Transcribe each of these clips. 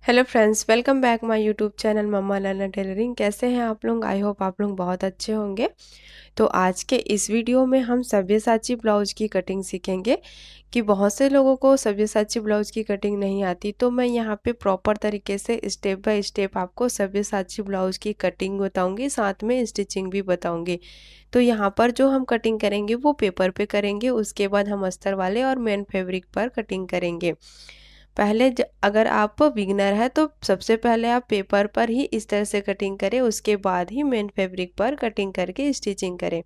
Hello friends, welcome back my YouTube channel mamma learner tailoring. कैसे हैं आप लोग? आई होप आप लोग बहुत अच्छे होंगे। तो आज के इस वीडियो में हम सब्यसाची ब्लाउज की कटिंग सीखेंगे कि बहुत से लोगों को सब्यसाची ब्लाउज की कटिंग नहीं आती। तो मैं यहाँ पे प्रॉपर तरीके से स्टेप बाय स्टेप आपको सब्यसाची ब्लाउज की कटिंग बताऊंगी, साथ में स्टिचिंग भी बताऊंगी। तो यहाँ पर जो हम कटिंग करेंगे वो पेपर पे करेंगे, उसके बाद हम अस्तर वाले और मेन फैब्रिक पर कटिंग करेंगे। पहले अगर आप बिगनर है तो सबसे पहले आप पेपर पर ही इस तरह से कटिंग करें, उसके बाद ही मेन फैब्रिक पर कटिंग करके स्टिचिंग करें।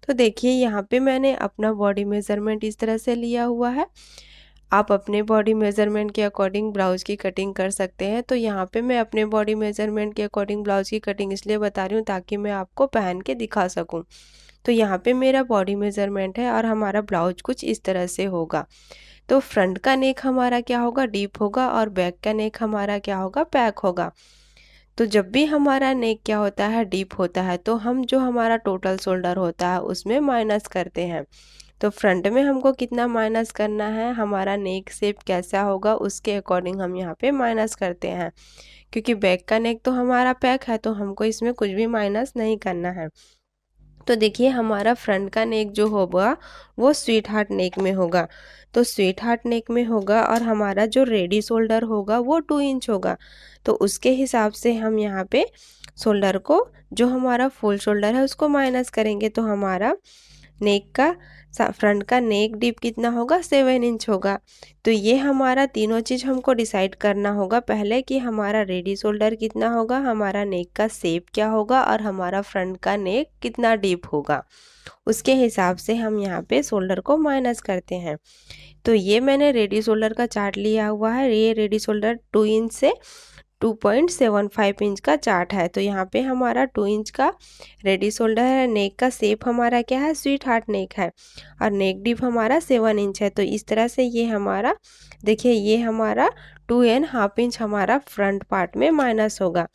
तो देखिए यहाँ पे मैंने अपना बॉडी मेज़रमेंट इस तरह से लिया हुआ है। आप अपने बॉडी मेज़रमेंट के अकॉर्डिंग ब्लाउज़ की कटिंग कर सकते हैं। तो यहाँ पे मैं अपने बॉडी मेज़रमेंट के अकॉर्डिंग ब्लाउज़ की कटिंग इसलिए बता रही हूँ ताकि मैं आपको पहन के दिखा सकूँ। तो यहाँ पे मेरा बॉडी मेज़रमेंट है और हमारा ब्लाउज कुछ इस तरह से होगा। तो फ्रंट का नेक हमारा क्या होगा, डीप होगा, और बैक का नेक हमारा क्या होगा, पैक होगा। तो जब भी हमारा नेक क्या होता है, डीप होता है, तो हम जो हमारा टोटल शोल्डर होता है उसमें माइनस करते हैं। तो फ्रंट में हमको कितना माइनस करना है, हमारा नेक शेप कैसा होगा उसके अकॉर्डिंग हम यहाँ पे माइनस करते हैं। क्योंकि बैक का नेक तो हमारा पैक है तो हमको इसमें कुछ भी माइनस नहीं करना है। तो देखिए हमारा फ्रंट का नेक जो होगा वो स्वीट हार्ट नेक में होगा। तो स्वीट हार्ट नेक में होगा और हमारा जो रेडी शोल्डर होगा वो 2 इंच होगा। तो उसके हिसाब से हम यहाँ पे शोल्डर को, जो हमारा फुल शोल्डर है उसको माइनस करेंगे। तो हमारा नेक का फ्रंट का नेक डीप कितना होगा, 7 इंच होगा। तो ये हमारा तीनों चीज़ हमको डिसाइड करना होगा पहले कि हमारा रेडी शोल्डर कितना होगा, हमारा नेक का शेप क्या होगा और हमारा फ्रंट का नेक कितना डीप होगा। उसके हिसाब से हम यहाँ पे शोल्डर को माइनस करते हैं। तो ये मैंने रेडी शोल्डर का चार्ट लिया हुआ है। ये रेडी शोल्डर 2 इंच से 2.75 इंच का चार्ट है। तो यहाँ पे हमारा 2 इंच का रेडी शोल्डर है। नेक का शेप हमारा क्या है, स्वीट हार्ट नेक है, और नेक डीप हमारा 7 इंच है। तो इस तरह से ये हमारा, देखिए ये हमारा 2.5 इंच हमारा फ्रंट पार्ट में माइनस होगा।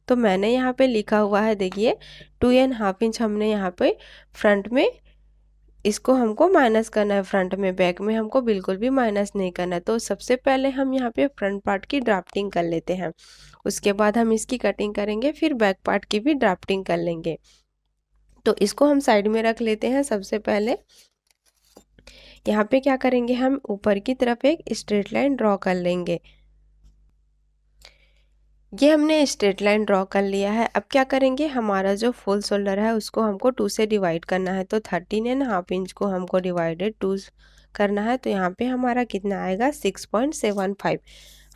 तो मैंने यहाँ पे लिखा हुआ है, देखिए 2.5 इंच हमने यहाँ पे फ्रंट में इसको हमको माइनस करना है। फ्रंट में, बैक में हमको बिल्कुल भी माइनस नहीं करना है। तो सबसे पहले हम यहाँ पे फ्रंट पार्ट की ड्राफ्टिंग कर लेते हैं, उसके बाद हम इसकी कटिंग करेंगे, फिर बैक पार्ट की भी ड्राफ्टिंग कर लेंगे। तो इसको हम साइड में रख लेते हैं। सबसे पहले यहाँ पे क्या करेंगे, हम ऊपर की तरफ एक स्ट्रेट लाइन ड्रॉ कर लेंगे। ये हमने स्ट्रेट लाइन ड्रॉ कर लिया है। अब क्या करेंगे, हमारा जो फुल शोल्डर है उसको हमको 2 से डिवाइड करना है। तो 13.5 इंच को हमको डिवाइडेड 2 करना है। तो यहाँ पे हमारा कितना आएगा, 6.75।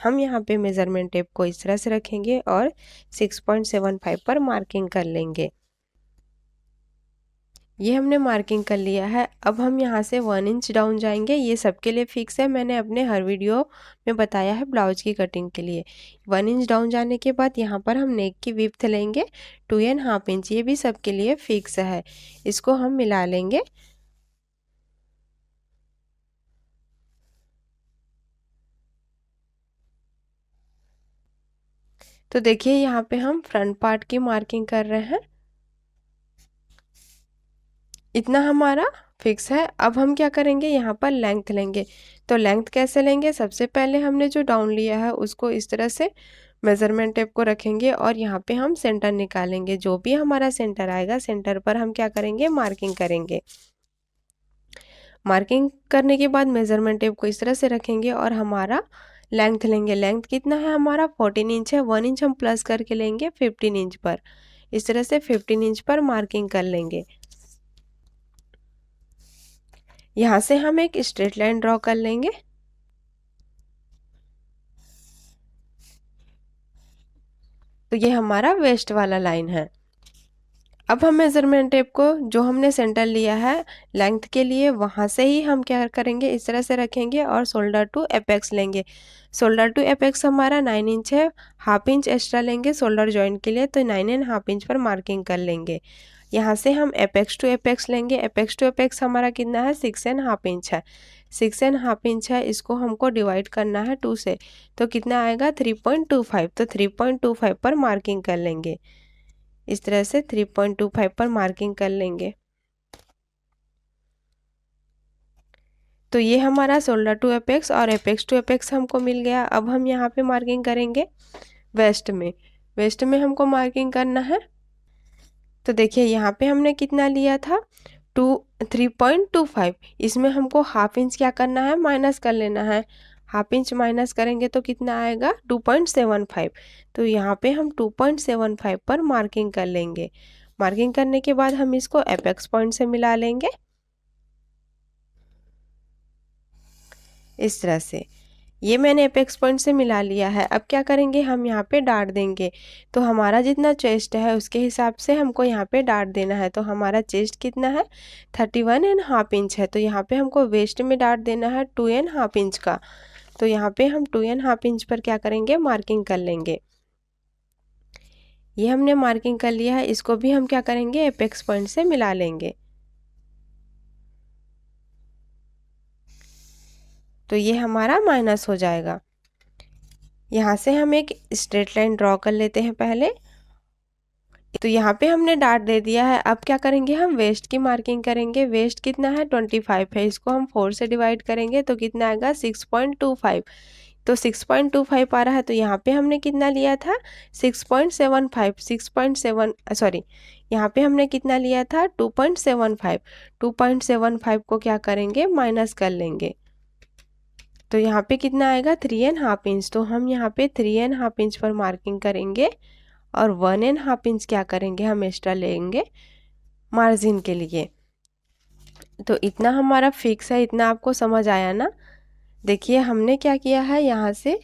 हम यहाँ पे मेज़रमेंट टेप को इस तरह से रखेंगे और 6.75 पर मार्किंग कर लेंगे। ये हमने मार्किंग कर लिया है। अब हम यहाँ से 1 इंच डाउन जाएंगे। ये सबके लिए फिक्स है, मैंने अपने हर वीडियो में बताया है ब्लाउज की कटिंग के लिए। 1 इंच डाउन जाने के बाद यहाँ पर हम नेक की विड्थ लेंगे 2.5 इंच। ये भी सबके लिए फिक्स है, इसको हम मिला लेंगे। तो देखिए यहाँ पे हम फ्रंट पार्ट की मार्किंग कर रहे हैं, इतना हमारा फिक्स है। अब हम क्या करेंगे, यहाँ पर लेंथ लेंगे। तो लेंथ कैसे लेंगे, सबसे पहले हमने जो डाउन लिया है उसको इस तरह से मेज़रमेंट टेप को रखेंगे और यहाँ पे हम सेंटर निकालेंगे। जो भी हमारा सेंटर आएगा, सेंटर पर हम क्या करेंगे, मार्किंग करेंगे। मार्किंग करने के बाद मेज़रमेंट टेप को इस तरह से रखेंगे और हमारा लेंथ लेंगे। लेंथ कितना है हमारा, 14 इंच है। 1 इंच हम प्लस करके लेंगे 15 इंच पर। इस तरह से 15 इंच पर मार्किंग कर लेंगे। यहाँ से हम एक स्ट्रेट लाइन ड्रॉ कर लेंगे। तो ये हमारा वेस्ट वाला लाइन है। अब हम मेज़रमेंट टेप को, जो हमने सेंटर लिया है लेंथ के लिए, वहाँ से ही हम क्या करेंगे, इस तरह से रखेंगे और शोल्डर टू एपेक्स लेंगे। शोल्डर टू एपेक्स हमारा 9 इंच है। 1/2 इंच एक्स्ट्रा लेंगे शोल्डर जॉइंट के लिए। तो 9.5 इंच पर मार्किंग कर लेंगे। यहाँ से हम एपेक्स टू एपेक्स लेंगे। एपेक्स टू एपेक्स हमारा कितना है, 6.5 इंच है। 6.5 इंच है, इसको हमको डिवाइड करना है 2 से। तो कितना आएगा, 3.25। तो 3.25 पर मार्किंग कर लेंगे। इस तरह से 3.25 पर मार्किंग कर लेंगे। तो ये हमारा शोल्डर टू एपेक्स और एपेक्स टू एपेक्स हमको मिल गया। अब हम यहाँ पे मार्किंग करेंगे वेस्ट में। वेस्ट में हमको मार्किंग करना है। तो देखिए यहाँ पे हमने कितना लिया था 3.25। इसमें हमको हाफ इंच क्या करना है, माइनस कर लेना है। हाफ इंच माइनस करेंगे तो कितना आएगा 2.75। तो यहाँ पे हम 2.75 पर मार्किंग कर लेंगे। मार्किंग करने के बाद हम इसको एपेक्स पॉइंट से मिला लेंगे इस तरह से। ये मैंने एपेक्स पॉइंट से मिला लिया है। अब क्या करेंगे, हम यहाँ पे डाट देंगे। तो हमारा जितना चेस्ट है उसके हिसाब से हमको यहाँ पे डाट देना है। तो हमारा चेस्ट कितना है 31.5 इंच है। तो यहाँ पे हमको वेस्ट में डाट देना है 2.5 इंच का। तो यहाँ पे हम 2.5 इंच पर क्या करेंगे, मार्किंग कर लेंगे। ये हमने मार्किंग कर लिया है। इसको भी हम क्या करेंगे, एपेक्स पॉइंट से मिला लेंगे। तो ये हमारा माइनस हो जाएगा। यहाँ से हम एक स्ट्रेट लाइन ड्रॉ कर लेते हैं पहले। तो यहाँ पे हमने डाट दे दिया है। अब क्या करेंगे, हम वेस्ट की मार्किंग करेंगे। वेस्ट कितना है 25 है। इसको हम 4 से डिवाइड करेंगे तो कितना आएगा 6.25। तो 6.25 आ रहा है। तो यहाँ पे हमने कितना लिया था 6.75। 6.7 सॉरी, यहाँ पे हमने कितना लिया था 2.75। 2.75 को क्या करेंगे, माइनस कर लेंगे। तो यहाँ पे कितना आएगा 3.5 इंच। तो हम यहाँ पे 3.5 इंच पर मार्किंग करेंगे और 1.5 इंच क्या करेंगे, हम एक्स्ट्रा लेंगे मार्जिन के लिए। तो इतना हमारा फिक्स है। इतना आपको समझ आया ना। देखिए हमने क्या किया है, यहाँ से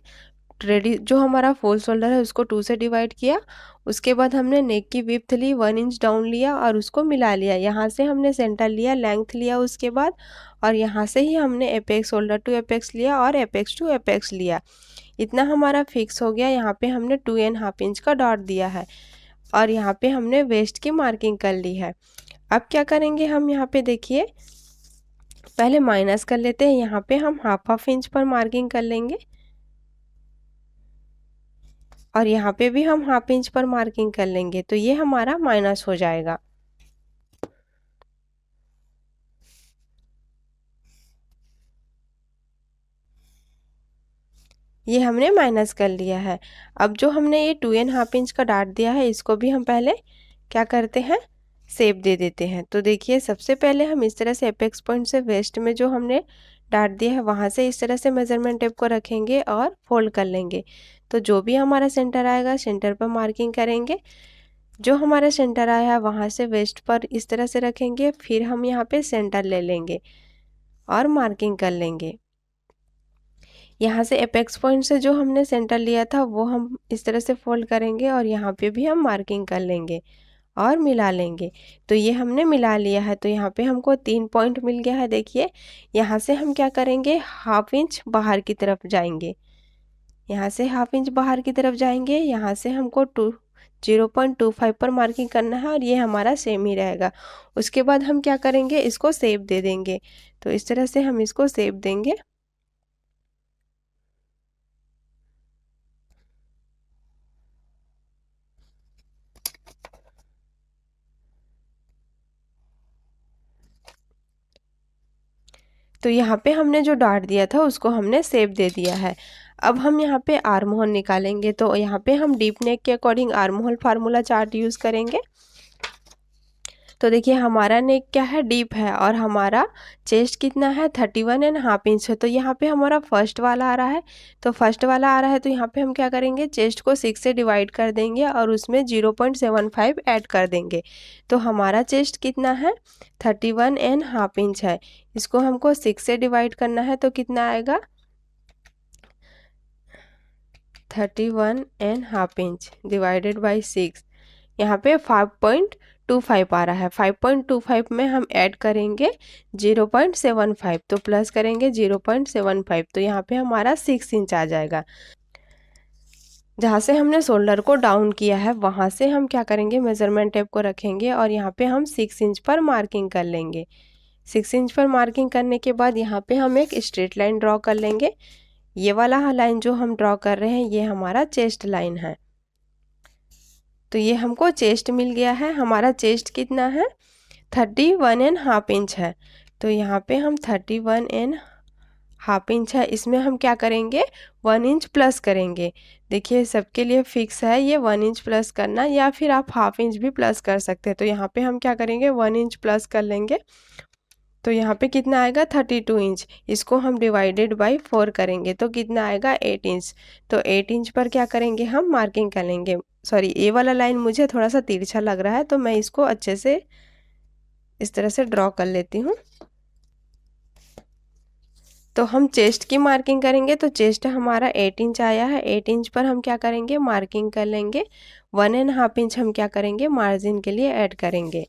रेडी जो हमारा फुल शोल्डर है उसको 2 से डिवाइड किया। उसके बाद हमने नेक की विड्थ ली, 1 इंच डाउन लिया और उसको मिला लिया। यहाँ से हमने सेंटर लिया, लेंथ लिया उसके बाद, और यहाँ से ही हमने एपेक्स शोल्डर टू एपेक्स लिया और एपेक्स टू एपेक्स लिया। इतना हमारा फिक्स हो गया। यहाँ पे हमने 2.5 इंच का डॉट दिया है और यहाँ पे हमने वेस्ट की मार्किंग कर ली है। अब क्या करेंगे, हम यहाँ पे देखिए पहले माइनस कर लेते हैं। यहाँ पे हम हाफ इंच पर मार्किंग कर लेंगे और यहाँ पे भी हम हाफ इंच पर मार्किंग कर लेंगे। तो ये हमारा माइनस हो जाएगा। ये हमने माइनस कर लिया है। अब जो हमने ये 2.5 इंच का डाट दिया है इसको भी हम पहले क्या करते हैं, शेप दे देते हैं। तो देखिए सबसे पहले हम इस तरह से एपेक्स पॉइंट से वेस्ट में जो हमने डाट दिया है वहाँ से इस तरह से मेजरमेंट टेप को रखेंगे और फोल्ड कर लेंगे। तो जो भी हमारा सेंटर आएगा सेंटर पर मार्किंग करेंगे। जो हमारा सेंटर आया है वहाँ से वेस्ट पर इस तरह से रखेंगे। फिर हम यहाँ पे सेंटर ले लेंगे और मार्किंग कर लेंगे। यहाँ से एपेक्स पॉइंट से जो हमने सेंटर लिया था वो हम इस तरह से फोल्ड करेंगे और यहाँ पे भी हम मार्किंग कर लेंगे और मिला लेंगे। तो ये हमने मिला लिया है। तो यहाँ पे हमको 3 पॉइंट मिल गया है। देखिए यहाँ से हम क्या करेंगे, हाफ इंच बाहर की तरफ जाएंगे। यहाँ से हाफ इंच बाहर की तरफ जाएंगे। यहाँ से हमको 0.25 पर मार्किंग करना है और ये हमारा सेम ही रहेगा। उसके बाद हम क्या करेंगे, इसको शेप दे देंगे। तो इस तरह से हम इसको शेप देंगे। तो यहाँ पे हमने जो डाट दिया था उसको हमने शेप दे दिया है। अब हम यहाँ पे आर्म होल निकालेंगे। तो यहाँ पे हम डीप नेक के according arm hole formula chart use करेंगे। तो देखिए हमारा नेक क्या है, डीप है और हमारा चेस्ट कितना है 31.5 इंच है। तो यहाँ पे हमारा फर्स्ट वाला आ रहा है। तो फर्स्ट वाला आ रहा है तो यहाँ पे हम क्या करेंगे, चेस्ट को 6 से डिवाइड कर देंगे और उसमें 0.75 ऐड कर देंगे। तो हमारा चेस्ट कितना है 31.5 इंच है। इसको हमको 6 से डिवाइड करना है तो कितना आएगा 31.5 इंच डिवाइडेड बाई 6। यहाँ पे 5.25 आ रहा है। 5.25 में हम ऐड करेंगे 0.75 तो प्लस करेंगे 0.75 तो यहाँ पे हमारा 6 इंच आ जाएगा। जहाँ से हमने शोल्डर को डाउन किया है वहाँ से हम क्या करेंगे, मेजरमेंट टेप को रखेंगे और यहाँ पे हम 6 इंच पर मार्किंग कर लेंगे। 6 इंच पर मार्किंग करने के बाद यहाँ पे हम एक स्ट्रेट लाइन ड्रॉ कर लेंगे। ये वाला लाइन जो हम ड्रॉ कर रहे हैं ये हमारा चेस्ट लाइन है। तो ये हमको चेस्ट मिल गया है। हमारा चेस्ट कितना है 31.5 इंच है। तो यहाँ पे हम 31.5 हाफ इंच है, इसमें हम क्या करेंगे 1 इंच प्लस करेंगे। देखिए सबके लिए फिक्स है ये 1 इंच प्लस करना, या फिर आप हाफ इंच भी प्लस कर सकते हैं। तो यहाँ पे हम क्या करेंगे 1 इंच प्लस कर लेंगे। तो यहाँ पे कितना आएगा 32 इंच। इसको हम डिवाइडेड बाय 4 करेंगे तो कितना आएगा 8 इंच। तो 8 इंच पर क्या करेंगे हम मार्किंग कर लेंगे। सॉरी, ये वाला लाइन मुझे थोड़ा सा तिरछा लग रहा है, तो मैं इसको अच्छे से इस तरह से ड्रॉ कर लेती हूँ। तो हम चेस्ट की मार्किंग करेंगे। तो चेस्ट हमारा 8 इंच आया है, 8 इंच पर हम क्या करेंगे मार्किंग कर लेंगे। 1.5 इंच हम क्या करेंगे मार्जिन के लिए ऐड करेंगे।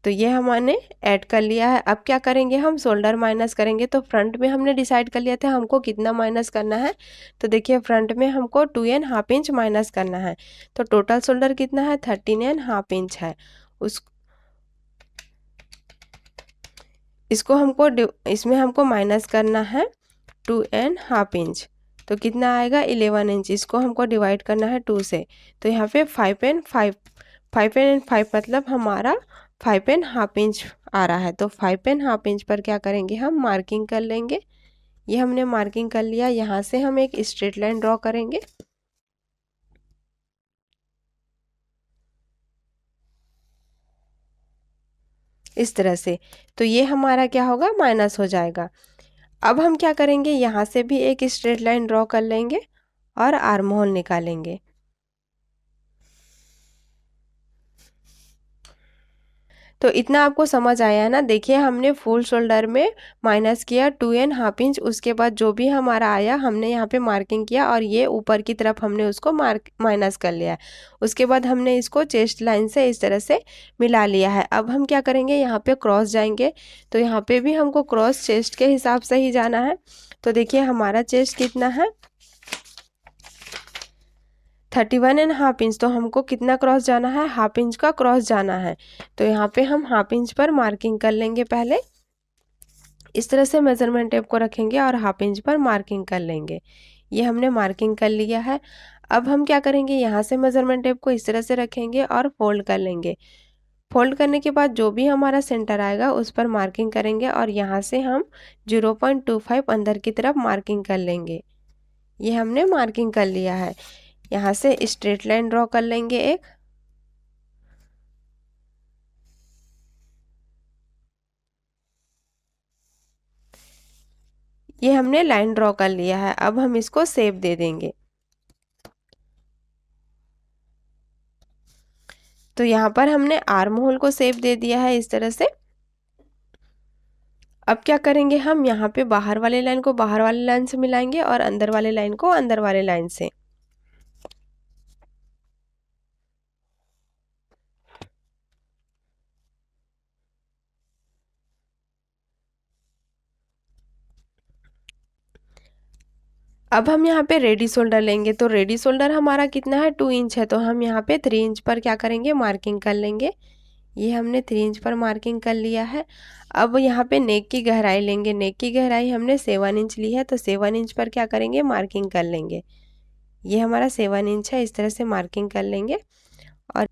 तो ये हमने ऐड कर लिया है। अब क्या करेंगे हम शोल्डर माइनस करेंगे। तो फ्रंट में हमने डिसाइड कर लिया था हमको कितना माइनस करना है। तो देखिए फ्रंट में हमको 2.5 इंच माइनस करना है। तो टोटल शोल्डर कितना है 13.5 इंच है। इसको हमको इसमें हमको माइनस करना है 2.5 इंच। तो कितना आएगा 11 इंच। इसको हमको डिवाइड करना है 2 से। तो यहाँ पे 5.5 मतलब हमारा 5.5 इंच आ रहा है। तो 5.5 इंच पर क्या करेंगे हम मार्किंग कर लेंगे। ये हमने मार्किंग कर लिया। यहाँ से हम एक स्ट्रेट लाइन ड्रॉ करेंगे इस तरह से। तो ये हमारा क्या होगा माइनस हो जाएगा। अब हम क्या करेंगे यहाँ से भी एक स्ट्रेट लाइन ड्रॉ कर लेंगे और आर्म होल निकालेंगे। तो इतना आपको समझ आया है ना। देखिए हमने फुल शोल्डर में माइनस किया 2.5 इंच। उसके बाद जो भी हमारा आया हमने यहाँ पे मार्किंग किया और ये ऊपर की तरफ हमने उसको माइनस कर लिया है। उसके बाद हमने इसको चेस्ट लाइन से इस तरह से मिला लिया है। अब हम क्या करेंगे यहाँ पे क्रॉस जाएंगे। तो यहाँ पे भी हमको क्रॉस चेस्ट के हिसाब से ही जाना है। तो देखिए हमारा चेस्ट कितना है 31.5 इंच। तो हमको कितना क्रॉस जाना है हाफ इंच का क्रॉस जाना है। तो यहाँ पे हम हाफ इंच पर मार्किंग कर लेंगे। पहले इस तरह से मेजरमेंट टेप को रखेंगे और हाफ इंच पर मार्किंग कर लेंगे। ये हमने मार्किंग कर लिया है। अब हम क्या करेंगे यहाँ से मेजरमेंट टेप को इस तरह से रखेंगे और फोल्ड कर लेंगे। फोल्ड करने के बाद जो भी हमारा सेंटर आएगा उस पर मार्किंग करेंगे और यहाँ से हम 0.25 अंदर की तरफ मार्किंग कर लेंगे। ये हमने मार्किंग कर लिया है। यहाँ से स्ट्रेट लाइन ड्रॉ कर लेंगे एक। ये हमने लाइन ड्रॉ कर लिया है। अब हम इसको शेप दे देंगे। तो यहाँ पर हमने आर्म होल को शेप दे दिया है इस तरह से। अब क्या करेंगे हम यहाँ पे बाहर वाले लाइन को बाहर वाले लाइन से मिलाएंगे और अंदर वाले लाइन को अंदर वाले लाइन से। अब हम यहाँ पे रेडी शोल्डर लेंगे। तो रेडी शोल्डर हमारा कितना है 2 इंच है। तो हम यहाँ पे 3 इंच पर क्या करेंगे मार्किंग कर लेंगे। ये हमने 3 इंच पर मार्किंग कर लिया है। अब यहाँ पे नेक की गहराई लेंगे। नेक की गहराई हमने 7 इंच ली है। तो 7 इंच पर क्या करेंगे मार्किंग कर लेंगे। ये हमारा 7 इंच है। इस तरह से मार्किंग कर लेंगे। और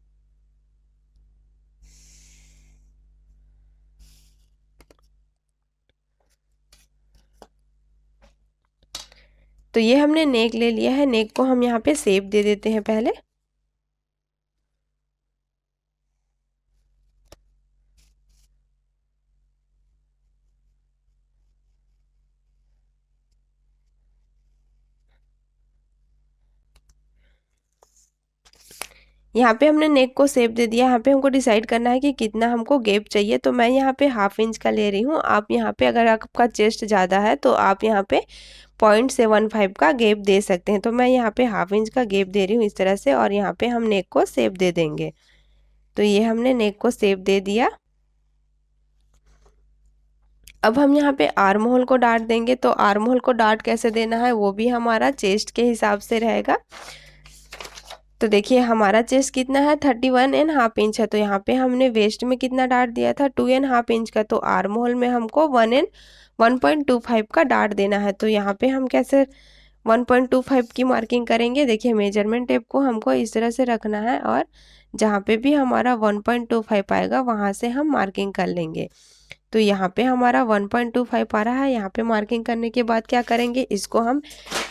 तो ये हमने नेक ले लिया है। नेक को हम यहाँ पे शेप दे देते हैं पहले। यहाँ पे हमने नेक को शेप दे दिया। यहाँ पे हमको डिसाइड करना है कि कितना हमको गैप चाहिए। तो मैं यहाँ पे हाफ इंच का ले रही हूँ। आप यहाँ पे अगर आपका चेस्ट ज़्यादा है तो आप यहाँ पे 0.75 का गैप दे सकते हैं। तो मैं यहाँ पे हाफ इंच का गैप दे रही हूँ इस तरह से। और यहाँ पे हम नेक को शेप दे देंगे। तो ये हमने नेक को शेप दे दिया। अब हम यहाँ पे आर्म होल को डाट देंगे। तो आर्म होल को डाट कैसे देना है वो भी हमारा चेस्ट के हिसाब से रहेगा। तो देखिए हमारा चेस्ट कितना है 31.5 इंच है। तो यहाँ पे हमने वेस्ट में कितना डाट दिया था 2.5 इंच का। तो आर्म होल में हमको 1.25 का डाट देना है। तो यहाँ पे हम कैसे 1.25 की मार्किंग करेंगे। देखिए मेजरमेंट टेप को हमको इस तरह से रखना है और जहाँ पे भी हमारा 1.25 आएगा वहाँ से हम मार्किंग कर लेंगे। तो यहाँ पे हमारा 1.25 आ रहा है। यहाँ पे मार्किंग करने के बाद क्या करेंगे, इसको हम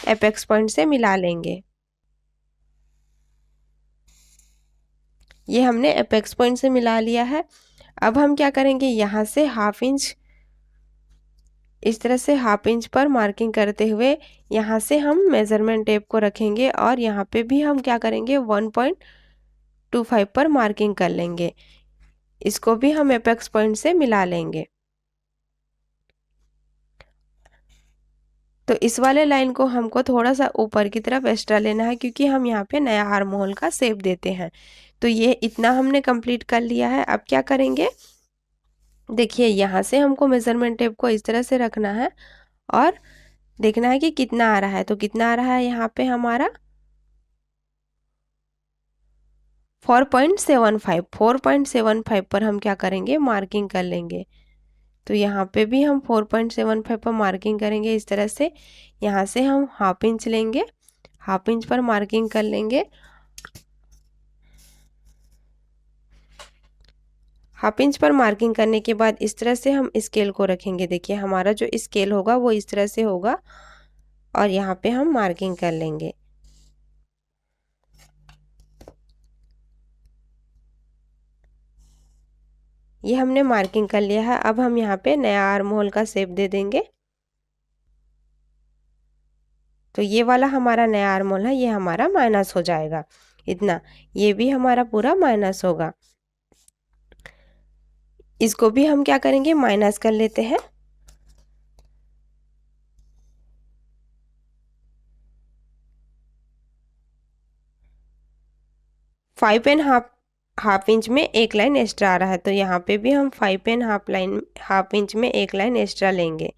एपेक्स पॉइंट से मिला लेंगे। ये हमने एपेक्स पॉइंट से मिला लिया है। अब हम क्या करेंगे, यहाँ से हाफ इंच, इस तरह से हाफ इंच पर मार्किंग करते हुए यहाँ से हम मेजरमेंट टेप को रखेंगे और यहाँ पे भी हम क्या करेंगे, 1.25 पर मार्किंग कर लेंगे। इसको भी हम एपेक्स पॉइंट से मिला लेंगे। तो इस वाले लाइन को हमको थोड़ा सा ऊपर की तरफ एक्स्ट्रा लेना है, क्योंकि हम यहाँ पे नया आर्म होल का शेप देते हैं। तो ये इतना हमने कंप्लीट कर लिया है। अब क्या करेंगे, देखिए यहाँ से हमको मेजरमेंट टेप को इस तरह से रखना है और देखना है कि कितना आ रहा है। तो कितना आ रहा है यहाँ पे हमारा 4.75 पर हम क्या करेंगे, मार्किंग कर लेंगे। तो यहाँ पे भी हम 4.75 पर मार्किंग करेंगे इस तरह से। यहाँ से हम हाफ इंच लेंगे, हाफ इंच पर मार्किंग कर लेंगे। हाफ इंच पर मार्किंग करने के बाद इस तरह से हम स्केल को रखेंगे। देखिए हमारा जो स्केल होगा वो इस तरह से होगा और यहाँ पे हम मार्किंग कर लेंगे। ये हमने मार्किंग कर लिया है। अब हम यहाँ पे नया आर्म होल का शेप दे देंगे। तो ये वाला हमारा नया आर्म होल है, ये हमारा माइनस हो जाएगा इतना, ये भी हमारा पूरा माइनस होगा। इसको भी हम क्या करेंगे, माइनस कर लेते हैं। 5.5 इंच में एक लाइन एक्स्ट्रा आ रहा है, तो यहाँ पे भी हम 5.5 इंच में एक लाइन एक्स्ट्रा लेंगे।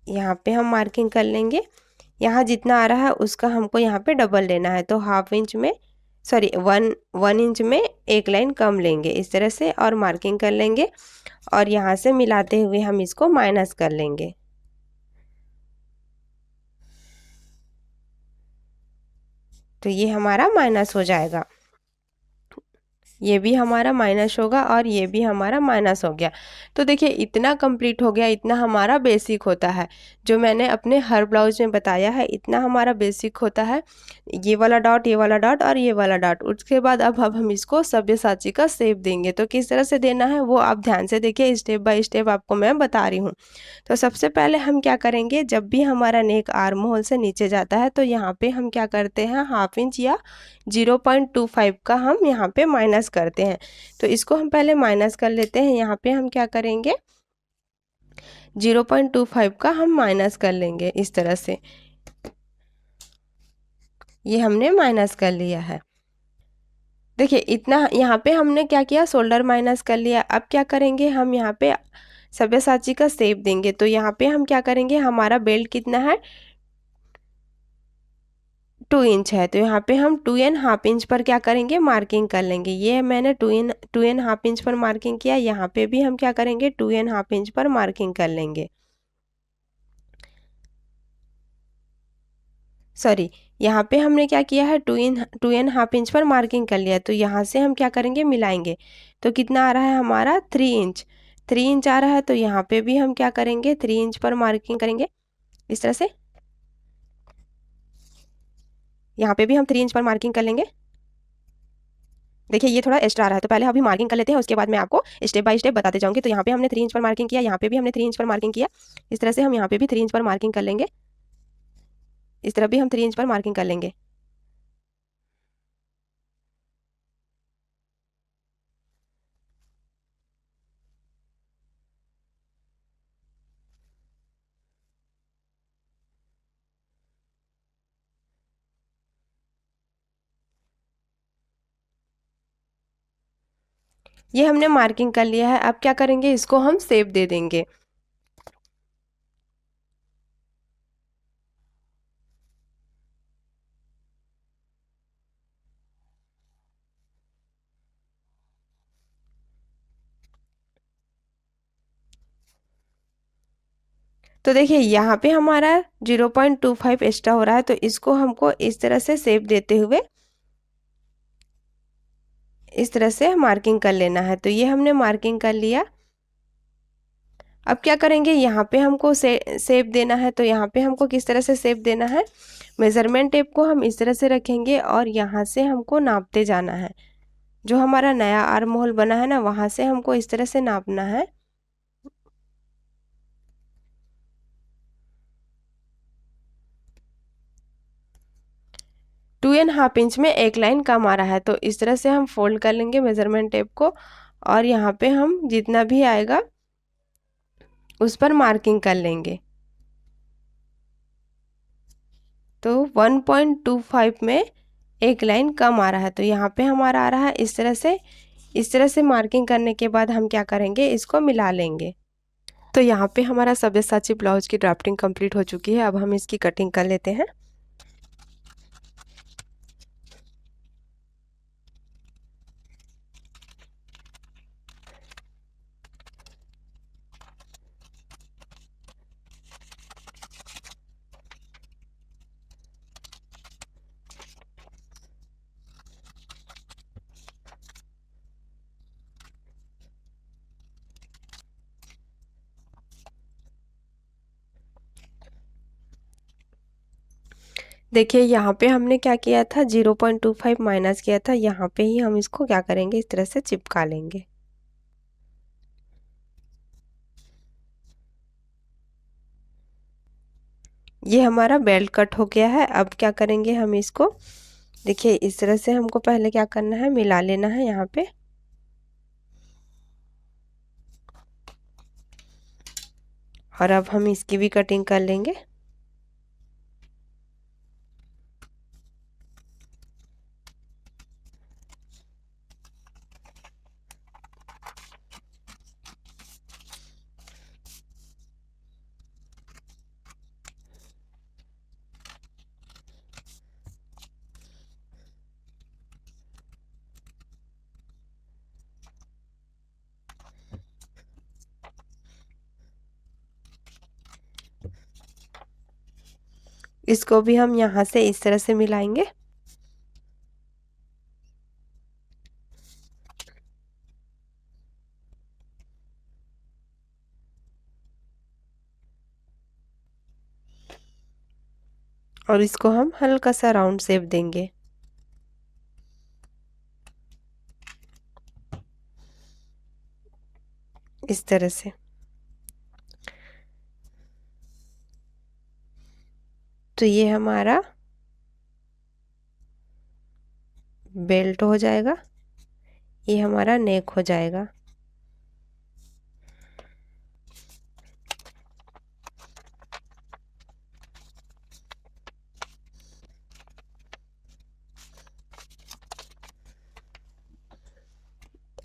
यहाँ पे हम मार्किंग कर लेंगे। यहाँ जितना आ रहा है उसका हमको यहाँ पे डबल लेना है, तो हाफ इंच में, सॉरी, वन इंच में एक लाइन कम लेंगे इस तरह से और मार्किंग कर लेंगे। और यहाँ से मिलाते हुए हम इसको माइनस कर लेंगे। तो ये हमारा माइनस हो जाएगा, ये भी हमारा माइनस होगा और ये भी हमारा माइनस हो गया। तो देखिए इतना कंप्लीट हो गया, इतना हमारा बेसिक होता है। जो मैंने अपने हर ब्लाउज में बताया है इतना हमारा बेसिक होता है। ये वाला डॉट, ये वाला डॉट और ये वाला डॉट। उसके बाद अब हम इसको सब्यसाची का शेप देंगे। तो किस तरह से देना है वो आप ध्यान से देखिए, स्टेप बाय स्टेप आपको मैं बता रही हूँ। तो सबसे पहले हम क्या करेंगे, जब भी हमारा नेक आर्म होल से नीचे जाता है तो यहाँ पे हम क्या करते हैं, हाफ इंच या 0.25 का हम यहाँ पे माइनस करते हैं। तो इसको हम पहले माइनस कर लेते हैं। यहाँ पे हम क्या करेंगे, 0.25 का हम माइनस कर लेंगे इस तरह से। ये हमने माइनस कर लिया है। देखिए इतना यहाँ पे हमने क्या किया, शोल्डर माइनस कर लिया। अब क्या करेंगे, हम यहाँ पे सब्यसाची का शेप देंगे। तो यहाँ पे हम क्या करेंगे, हमारा बेल्ट कितना है, 2 इंच है। तो यहाँ पे हम 2.5 इंच पर क्या करेंगे, मार्किंग कर लेंगे। ये मैंने 2.5 इंच पर मार्किंग किया। यहाँ पे भी हम क्या करेंगे, 2.5 इंच पर मार्किंग कर लेंगे। सॉरी, यहाँ पे हमने क्या किया है, 2.5 इंच पर मार्किंग कर लिया। तो यहाँ से हम क्या करेंगे, मिलाएंगे। तो कितना आ रहा है हमारा, 3 इंच। 3 इंच आ रहा है। तो यहाँ पे भी हम क्या करेंगे, 3 इंच पर मार्किंग करेंगे इस तरह से। यहाँ पे भी हम 3 इंच पर मार्किंग कर लेंगे। देखिए ये थोड़ा एक्स्ट्रा आ रहा है, तो पहले अभी मार्किंग कर लेते हैं, उसके बाद मैं आपको स्टेप बाय स्टेप बताते जाऊंगी। तो यहाँ पे हमने 3 इंच पर मार्किंग किया, यहाँ पे भी हमने 3 इंच पर मार्किंग किया। इस तरह से हम यहाँ पे भी 3 इंच पर मार्किंग कर लेंगे। इस तरह भी हम 3 इंच पर मार्किंग कर लेंगे। ये हमने मार्किंग कर लिया है। अब क्या करेंगे, इसको हम शेप दे देंगे। तो देखिए यहाँ पे हमारा 0.25 एक्स्ट्रा हो रहा है, तो इसको हमको इस तरह से शेप देते हुए इस तरह से मार्किंग कर लेना है। तो ये हमने मार्किंग कर लिया। अब क्या करेंगे, यहाँ पे हमको शेप देना है। तो यहाँ पे हमको किस तरह से शेप देना है, मेज़रमेंट टेप को हम इस तरह से रखेंगे और यहाँ से हमको नापते जाना है। जो हमारा नया आर्म होल बना है ना, वहाँ से हमको इस तरह से नापना है। टू एंड हाफ इंच में एक लाइन कम आ रहा है, तो इस तरह से हम फोल्ड कर लेंगे मेज़रमेंट टेप को और यहाँ पे हम जितना भी आएगा उस पर मार्किंग कर लेंगे। तो 1.25 में एक लाइन कम आ रहा है, तो यहाँ पे हमारा आ रहा है इस तरह से। इस तरह से मार्किंग करने के बाद हम क्या करेंगे, इसको मिला लेंगे। तो यहाँ पे हमारा सब्यसाची ब्लाउज की ड्राफ्टिंग कंप्लीट हो चुकी है। अब हम इसकी कटिंग कर लेते हैं। देखिए यहाँ पे हमने क्या किया था, 0.25 माइनस किया था। यहाँ पे ही हम इसको क्या करेंगे, इस तरह से चिपका लेंगे। ये हमारा बेल्ट कट हो गया है। अब क्या करेंगे हम इसको, देखिए इस तरह से हमको पहले क्या करना है, मिला लेना है यहाँ पे। और अब हम इसकी भी कटिंग कर लेंगे। इसको भी हम यहाँ से इस तरह से मिलाएंगे। और इसको हम हल्का सा राउंड शेप देंगे। इस तरह से। तो ये हमारा बेल्ट हो जाएगा, ये हमारा नेक हो जाएगा।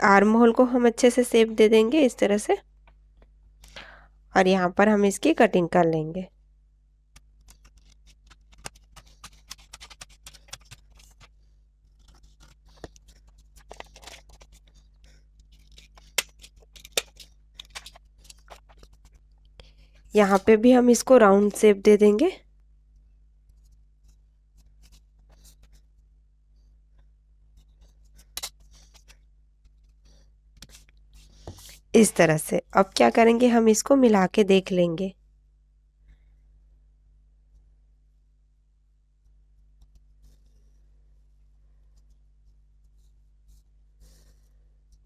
आर्म होल को हम अच्छे से शेप दे देंगे इस तरह से। और यहाँ पर हम इसकी कटिंग कर लेंगे। यहाँ पे भी हम इसको राउंड शेप दे देंगे। इस तरह से। अब क्या करेंगे, हम इसको मिला के देख लेंगे।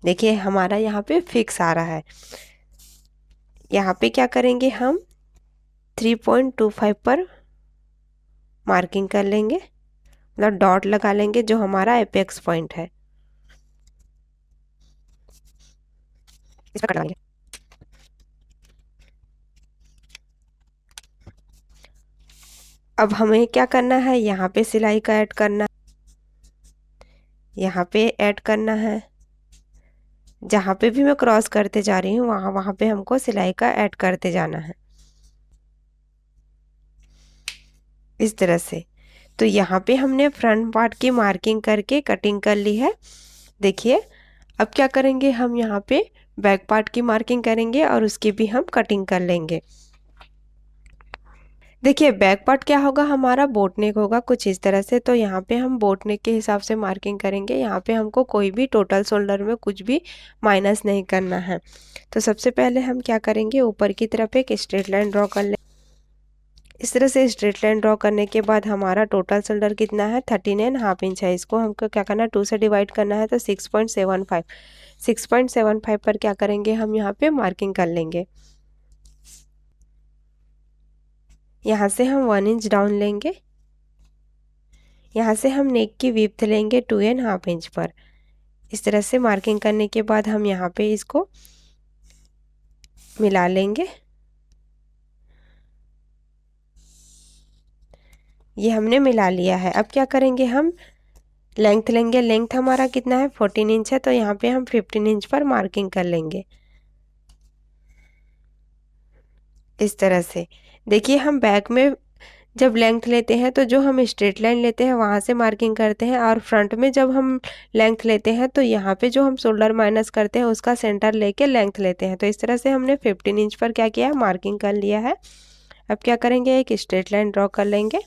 देखिए हमारा यहाँ पे फिक्स आ रहा है। यहाँ पे क्या करेंगे, हम 3.25 पर मार्किंग कर लेंगे, मतलब डॉट लगा लेंगे जो हमारा एपेक्स पॉइंट है। इस पर लगाएंगे। अब हमें क्या करना है, यहाँ पे सिलाई का ऐड करना, यहाँ पे ऐड करना है। जहाँ पे भी मैं क्रॉस करते जा रही हूँ वहाँ पे हमको सिलाई का ऐड करते जाना है इस तरह से। तो यहाँ पे हमने फ्रंट पार्ट की मार्किंग करके कटिंग कर ली है। देखिए अब क्या करेंगे, हम यहाँ पे बैक पार्ट की मार्किंग करेंगे और उसकी भी हम कटिंग कर लेंगे। देखिए बैक पार्ट क्या होगा, हमारा बोट नेक होगा कुछ इस तरह से। तो यहाँ पे हम बोट नेक के हिसाब से मार्किंग करेंगे। यहाँ पे हमको कोई भी टोटल शोल्डर में कुछ भी माइनस नहीं करना है। तो सबसे पहले हम क्या करेंगे, ऊपर की तरफ एक स्ट्रेट लाइन ड्रॉ कर लें। इस तरह से स्ट्रेट लाइन ड्रॉ करने के बाद हमारा टोटल शोल्डर कितना है, 13.5 इंच है। इसको हमको क्या करना है, 2 से डिवाइड करना है। तो 6.75 पर क्या करेंगे, हम यहाँ पे मार्किंग कर लेंगे। यहाँ से हम 1 इंच डाउन लेंगे। यहाँ से हम नेक की विड्थ लेंगे 2.5 इंच पर। इस तरह से मार्किंग करने के बाद हम यहाँ पे इसको मिला लेंगे। ये हमने मिला लिया है। अब क्या करेंगे, हम लेंथ लेंगे। लेंथ हमारा कितना है, 14 इंच है। तो यहाँ पे हम 15 इंच पर मार्किंग कर लेंगे। इस तरह से देखिए, हम बैक में जब लेंथ लेते हैं तो जो हम स्ट्रेट लाइन लेते हैं वहाँ से मार्किंग करते हैं, और फ्रंट में जब हम लेंथ लेते हैं तो यहाँ पे जो हम शोल्डर माइनस करते हैं उसका सेंटर लेके लेंथ लेते हैं। तो इस तरह से हमने 15 इंच पर क्या किया है, मार्किंग कर लिया है। अब क्या करेंगे, एक स्ट्रेट लाइन ड्रॉ कर लेंगे।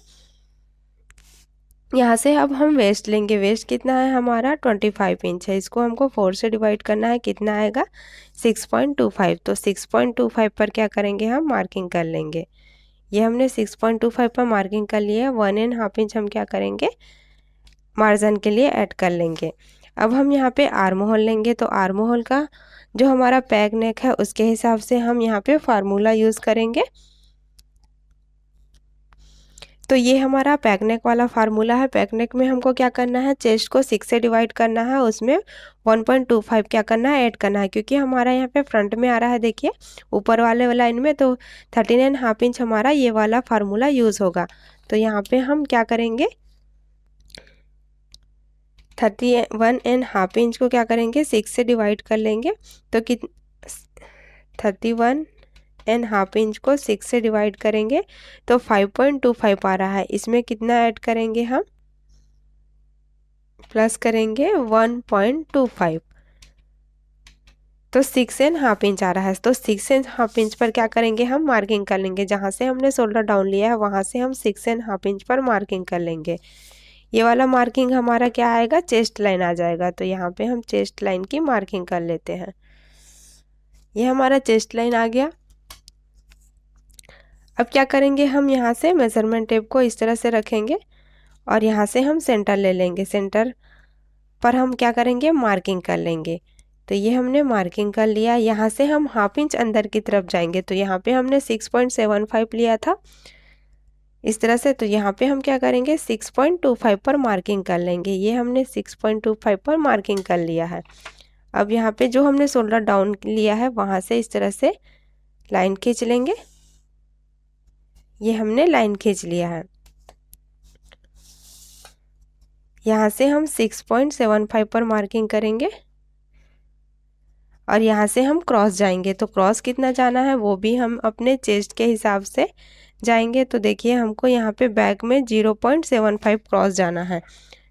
यहाँ से अब हम वेस्ट लेंगे। वेस्ट कितना है हमारा, 25 इंच है। इसको हमको 4 से डिवाइड करना है, कितना आएगा, 6.25। तो 6.25 पर क्या करेंगे, हम मार्किंग कर लेंगे। ये हमने 6.25 पर मार्किंग कर लिया है। 1.5 इंच हम क्या करेंगे, मार्जिन के लिए ऐड कर लेंगे। अब हम यहाँ पे आर्म होल लेंगे। तो आर्म होल का जो हमारा पैक नेक है उसके हिसाब से हम यहाँ पे फार्मूला यूज़ करेंगे। तो ये हमारा पैक नेक वाला फार्मूला है। पैक नेक में हमको क्या करना है, चेस्ट को 6 से डिवाइड करना है, उसमें 1.25 क्या करना है, ऐड करना है। क्योंकि हमारा यहाँ पे फ्रंट में आ रहा है, देखिए ऊपर वाले लाइन में, तो 13.5 इंच हमारा ये वाला फार्मूला यूज़ होगा। तो यहाँ पे हम क्या करेंगे, 31.5 इंच को क्या करेंगे, 6 से डिवाइड कर लेंगे। तो कित 31.5 इंच को 6 से डिवाइड करेंगे तो 5.25 आ रहा है। इसमें कितना ऐड करेंगे, हम प्लस करेंगे 1.25। तो 6.5 इंच आ रहा है। तो 6.5 इंच पर क्या करेंगे, हम मार्किंग कर लेंगे। जहाँ से हमने शोल्डर डाउन लिया है वहाँ से हम 6.5 इंच पर मार्किंग कर लेंगे। ये वाला मार्किंग हमारा क्या आएगा, चेस्ट लाइन आ जाएगा। तो यहाँ पे हम चेस्ट लाइन की मार्किंग कर लेते हैं। ये हमारा चेस्ट लाइन आ गया। अब क्या करेंगे, हम यहाँ से मेज़रमेंट टेप को इस तरह से रखेंगे और यहाँ से हम सेंटर ले लेंगे। सेंटर पर हम क्या करेंगे, मार्किंग कर लेंगे। तो ये हमने मार्किंग कर लिया। यहाँ से हम हाफ इंच अंदर की तरफ जाएंगे। तो यहाँ पे हमने 6.75 लिया था इस तरह से। तो यहाँ पे हम क्या करेंगे, 6.25 पर मार्किंग कर लेंगे। ये हमने 6.25 पर मार्किंग कर लिया है। अब यहाँ पे जो हमने शोल्डर डाउन लिया है वहाँ से इस तरह से लाइन खींच लेंगे। ये हमने लाइन खींच लिया है। यहाँ से हम 6.75 पर मार्किंग करेंगे और यहाँ से हम क्रॉस जाएंगे। तो क्रॉस कितना जाना है वो भी हम अपने चेस्ट के हिसाब से जाएंगे। तो देखिए हमको यहाँ पे बैक में 0.75 क्रॉस जाना है।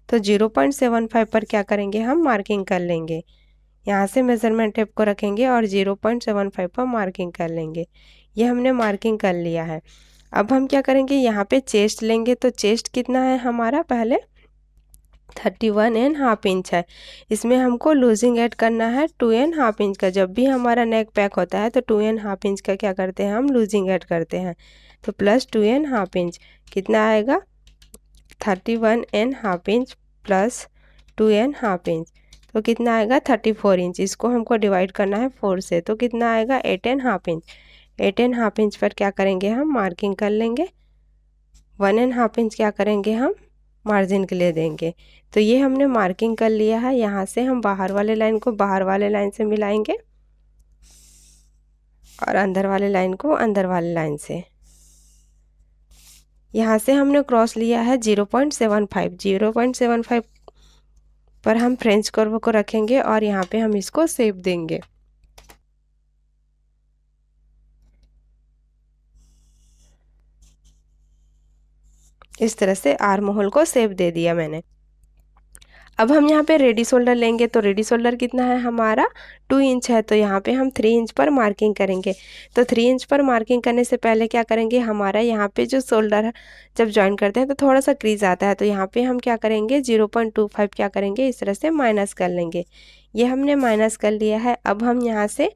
तो 0.75 पर क्या करेंगे, हम मार्किंग कर लेंगे। यहाँ से मेज़रमेंट टेप को रखेंगे और 0.75 पर मार्किंग कर लेंगे। ये हमने मार्किंग कर लिया है। अब हम क्या करेंगे, यहाँ पे चेस्ट लेंगे। तो चेस्ट कितना है हमारा, पहले 31.5 इंच है। इसमें हमको लूजिंग ऐड करना है 2.5 इंच का। जब भी हमारा नेक पैक होता है तो 2.5 इंच का क्या करते हैं, हम लूजिंग ऐड करते हैं। तो प्लस 2.5 इंच कितना आएगा, 31.5 इंच प्लस 2.5 इंच तो कितना आएगा, 34 इंच। इसको हमको डिवाइड करना है 4 से। तो कितना आएगा, 8.5 इंच। 8.5 इंच पर क्या करेंगे, हम मार्किंग कर लेंगे। 1.5 इंच क्या करेंगे, हम मार्जिन के लिए देंगे। तो ये हमने मार्किंग कर लिया है। यहाँ से हम बाहर वाले लाइन को बाहर वाले लाइन से मिलाएंगे और अंदर वाले लाइन को अंदर वाले लाइन से। यहाँ से हमने क्रॉस लिया है 0.75। 0.75 पर हम फ्रेंच कर्व को रखेंगे और यहाँ पे हम इसको शेप देंगे। इस तरह से आर्म होल को शेप दे दिया मैंने। अब हम यहाँ पे रेडी शोल्डर लेंगे, तो रेडी शोल्डर कितना है हमारा 2 इंच है, तो यहाँ पे हम 3 इंच पर मार्किंग करेंगे। तो 3 इंच पर मार्किंग करने से पहले क्या करेंगे, हमारा यहाँ पे जो शोल्डर है जब जॉइन करते हैं तो थोड़ा सा क्रीज आता है, तो यहाँ पे हम क्या करेंगे 0.25 क्या करेंगे इस तरह से माइनस कर लेंगे। ये हमने माइनस कर लिया है। अब हम यहाँ से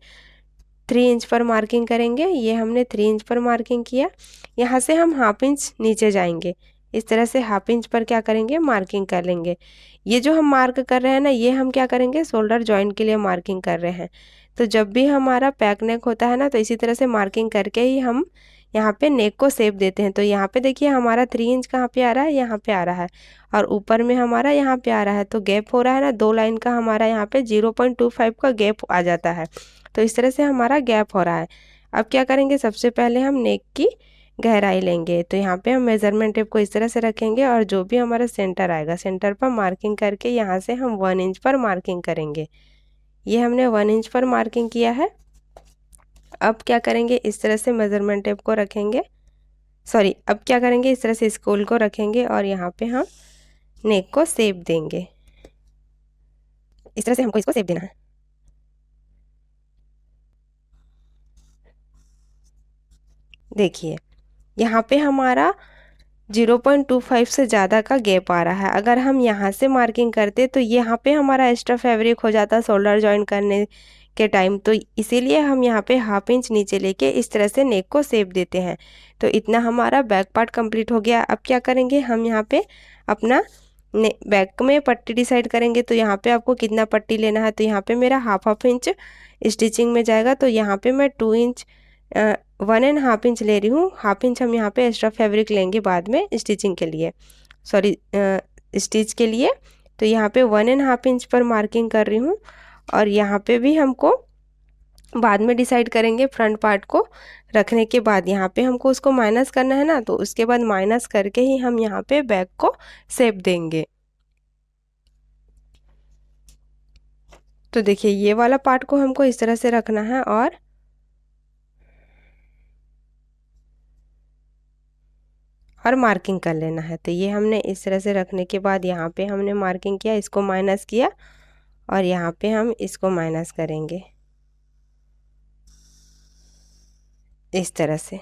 3 इंच पर मार्किंग करेंगे। ये हमने 3 इंच पर मार्किंग किया। यहाँ से हम हाफ इंच नीचे जाएंगे, इस तरह से हाफ इंच पर क्या करेंगे मार्किंग कर लेंगे। ये जो हम मार्क कर रहे हैं ना, ये हम क्या करेंगे शोल्डर जॉइंट के लिए मार्किंग कर रहे हैं। तो जब भी हमारा पैक नेक होता है ना, तो इसी तरह से मार्किंग करके ही हम यहाँ पे नेक को शेप देते हैं। तो यहाँ पे देखिए हमारा 3 इंच कहाँ पे आ रहा है, यहाँ पे आ रहा है, और ऊपर में हमारा यहाँ पे आ रहा है, तो गैप हो रहा है ना 2 लाइन का, हमारा यहाँ पे 0.25 का गैप आ जाता है। तो इस तरह से हमारा गैप हो रहा है। अब क्या करेंगे, सबसे पहले हम नेक की गहराई लेंगे। तो यहाँ पे हम मेज़रमेंट टेप को इस तरह से रखेंगे, और जो भी हमारा सेंटर आएगा सेंटर पर मार्किंग करके यहाँ से हम 1 इंच पर मार्किंग करेंगे। ये हमने 1 इंच पर मार्किंग किया है। अब क्या करेंगे, इस तरह से मेज़रमेंट टेप को रखेंगे, सॉरी अब क्या करेंगे इस तरह से स्केल को रखेंगे, और यहाँ पे हम नेक को शेप देंगे। इस तरह से हमको इसको शेप देना है। देखिए यहाँ पे हमारा 0.25 से ज़्यादा का गैप आ रहा है। अगर हम यहाँ से मार्किंग करते तो यहाँ पे हमारा एक्स्ट्रा फैब्रिक हो जाता शोल्डर जॉइन करने के टाइम, तो इसीलिए हम यहाँ पे हाफ इंच नीचे लेके इस तरह से नेक को शेप देते हैं। तो इतना हमारा बैक पार्ट कंप्लीट हो गया। अब क्या करेंगे, हम यहाँ पे अपना बैक में पट्टी डिसाइड करेंगे। तो यहाँ पे आपको कितना पट्टी लेना है, तो यहाँ पे मेरा हाफ इंच स्टिचिंग में जाएगा, तो यहाँ पे मैं 2 इंच 1.5 इंच ले रही हूँ। हाफ इंच हम यहाँ पे एक्स्ट्रा फैब्रिक लेंगे बाद में स्टिचिंग के लिए, सॉरी स्टिच के लिए। तो यहाँ पे 1.5 इंच पर मार्किंग कर रही हूँ, और यहाँ पे भी हमको बाद में डिसाइड करेंगे फ्रंट पार्ट को रखने के बाद। यहाँ पे हमको उसको माइनस करना है ना, तो उसके बाद माइनस करके ही हम यहाँ पे बैक को शेप देंगे। तो देखिए ये वाला पार्ट को हमको इस तरह से रखना है, और मार्किंग कर लेना है। तो ये हमने इस तरह से रखने के बाद यहाँ पे हमने मार्किंग किया, इसको माइनस किया, और यहाँ पे हम इसको माइनस करेंगे इस तरह से।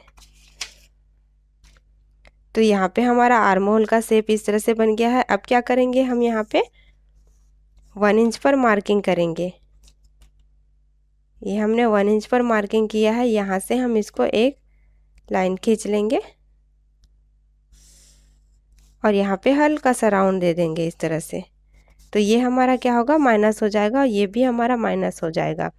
तो यहाँ पे हमारा आर्म होल का शेप इस तरह से बन गया है। अब क्या करेंगे, हम यहाँ पे 1 इंच पर मार्किंग करेंगे। ये हमने 1 इंच पर मार्किंग किया है। यहाँ से हम इसको एक लाइन खींच लेंगे, और यहाँ पे हल्का सा राउंड दे देंगे इस तरह से। तो ये हमारा क्या होगा, माइनस हो जाएगा, और ये भी हमारा माइनस हो जाएगा।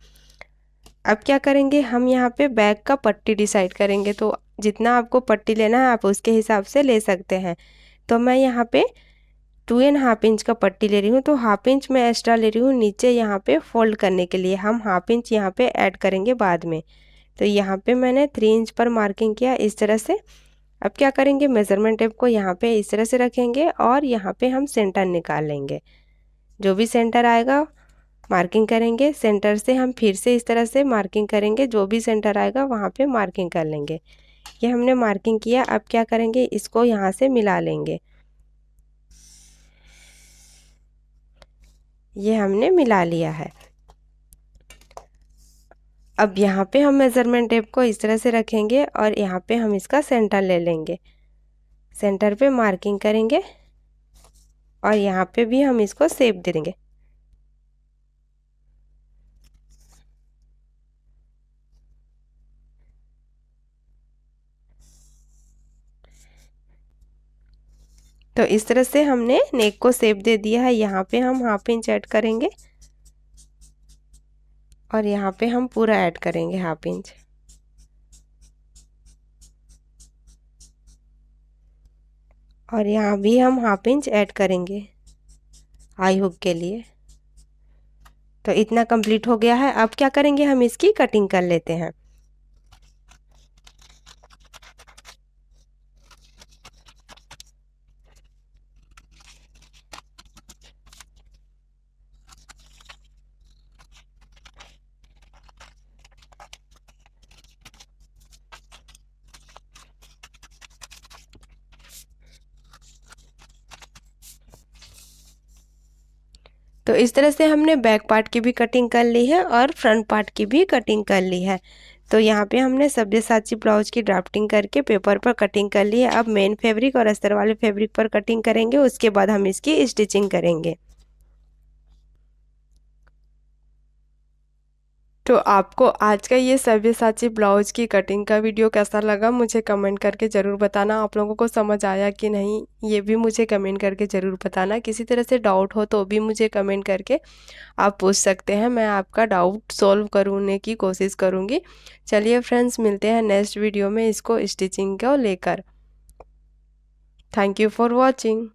अब क्या करेंगे, हम यहाँ पे बैक का पट्टी डिसाइड करेंगे। तो जितना आपको पट्टी लेना है आप उसके हिसाब से ले सकते हैं। तो मैं यहाँ पे 2.5 इंच का पट्टी ले रही हूँ, तो हाफ इंच मैं एक्स्ट्रा ले रही हूँ नीचे यहाँ पे फोल्ड करने के लिए। हम हाफ इंच यहाँ पे ऐड करेंगे बाद में। तो यहाँ पे मैंने 3 इंच पर मार्किंग किया इस तरह से। अब क्या करेंगे, मेज़रमेंट टेप को यहाँ पे इस तरह से रखेंगे, और यहाँ पे हम सेंटर निकाल लेंगे। जो भी सेंटर आएगा मार्किंग करेंगे, सेंटर से हम फिर से इस तरह से मार्किंग करेंगे, जो भी सेंटर आएगा वहाँ पे मार्किंग कर लेंगे। ये हमने मार्किंग किया। अब क्या करेंगे, इसको यहाँ से मिला लेंगे। ये हमने मिला लिया है। अब यहाँ पे हम मेज़रमेंट टेप को इस तरह से रखेंगे, और यहाँ पे हम इसका सेंटर ले लेंगे, सेंटर पे मार्किंग करेंगे, और यहाँ पे भी हम इसको शेप दे देंगे। तो इस तरह से हमने नेक को शेप दे दिया है। यहाँ पे हम हाफ इंच ऐड करेंगे, और यहाँ पे हम पूरा ऐड करेंगे हाफ इंच, और यहाँ भी हम हाफ इंच ऐड करेंगे आई हुक के लिए। तो इतना कंप्लीट हो गया है। अब क्या करेंगे, हम इसकी कटिंग कर लेते हैं। तो इस तरह से हमने बैक पार्ट की भी कटिंग कर ली है और फ्रंट पार्ट की भी कटिंग कर ली है। तो यहाँ पे हमने सब्यसाची ब्लाउज की ड्राफ्टिंग करके पेपर पर कटिंग कर ली है। अब मेन फैब्रिक और अस्तर वाले फैब्रिक पर कटिंग करेंगे, उसके बाद हम इसकी स्टिचिंग करेंगे। तो आपको आज का ये सब्यसाची ब्लाउज की कटिंग का वीडियो कैसा लगा मुझे कमेंट करके ज़रूर बताना। आप लोगों को समझ आया कि नहीं ये भी मुझे कमेंट करके ज़रूर बताना। किसी तरह से डाउट हो तो भी मुझे कमेंट करके आप पूछ सकते हैं, मैं आपका डाउट सॉल्व करने की कोशिश करूँगी। चलिए फ्रेंड्स, मिलते हैं नेक्स्ट वीडियो में इसको स्टिचिंग को लेकर। Thank you for watching.